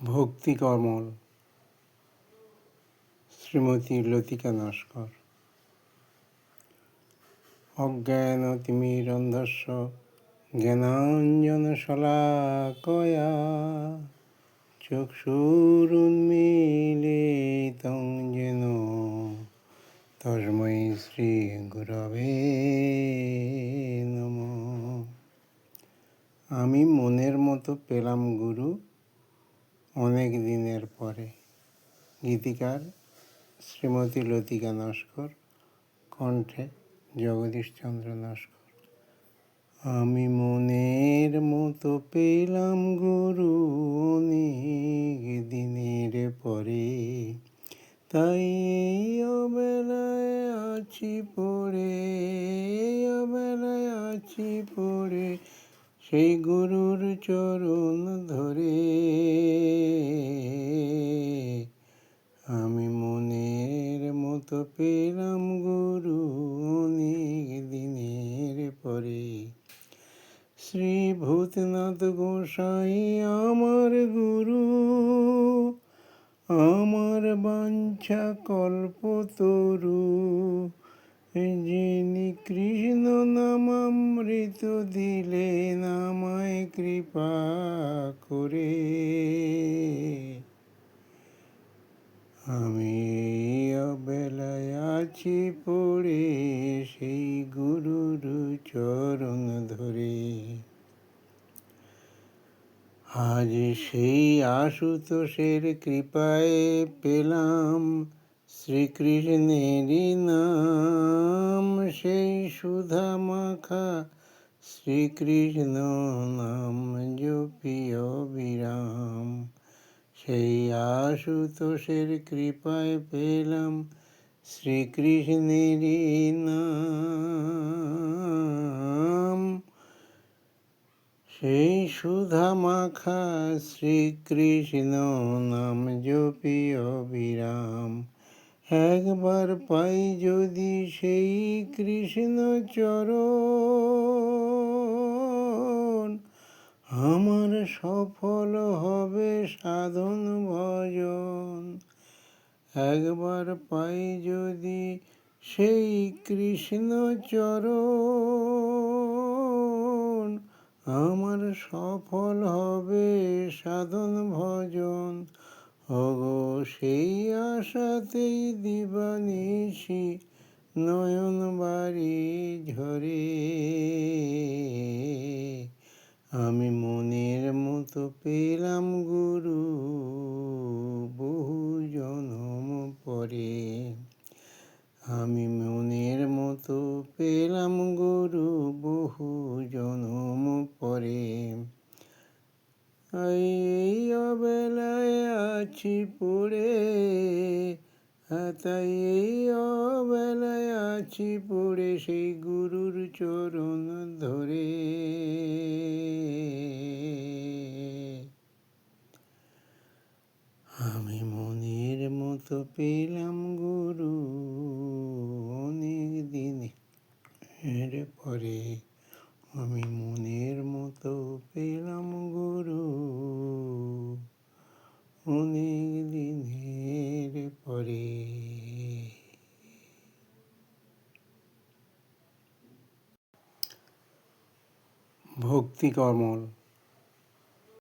ভক্তি কমল শ্রীমতী লতিকা নস্কর। অজ্ঞানতিমিরন্ধস্য জ্ঞানাঞ্জনশলাকয়া চক্ষুরুন্মীলিतं येन তস্मै শ্রীগুরবে নমঃ। আমি মনের মতো পেলাম গুরু অনেক দিনের পরে। গীতিকার শ্রীমতী লতিকা নস্কর, কণ্ঠে জগদীশচন্দ্র নস্কর। আমি মনের মতো পেলাম গুরু অনেক দিনের পরে, তাই এই অবেলায় আছি পড়ে, অবেলায় আছি পড়ে সেই গুরুর চরণ ধরে। আমি মনের মতো পেলাম গুরু অনেক দিনের পরে। শ্রী ভূতনাথ গোসাই আমার গুরু, আমার বাঞ্ছা কল্পতরু, যিনি কৃষ্ণ নামামৃত দিলেন আমায় কৃপা করে। আমি অবেলায় আছি পড়ে সেই গুরুর চরণ ধরে। আজ সেই আশুতোষের কৃপায় পেলাম শ্রীকৃষ্ণেরই নাম, সেই সুধা মাখা শ্রীকৃষ্ণ নাম জপি অবিরাম। সেই আশুতোষের কৃপায় পেলাম শ্রীকৃষ্ণেরই নাম, সেই সুধা মাখা শ্রীকৃষ্ণ নাম জপি অবিরাম। একবার পাই যদি সেই কৃষ্ণ চরণ, আমার সফল হবে সাধন ভজন। একবার পাই যদি সেই কৃষ্ণ চরণ, আমার সফল হবে সাধন ভজন। ওগো সেই আশাতেই দিবানিশি নয়ন বাড়ি ঝরে। আমি মনের মতো পেলাম গুরু বহু জনম পরে। আমি মনের মতো পেলাম গুরু বহু জনম পরে। এই অবেলায় আছি পড়ে, তাই এই অবেলায় আছি পড়ে সেই গুরুর চরণ ধরে। আমি মনের মতো পেলাম গুরু অনেক দিনের পরে। আমি মনের মতো পেলাম গুরু অনেক দিনের পরে। ভক্তি কমল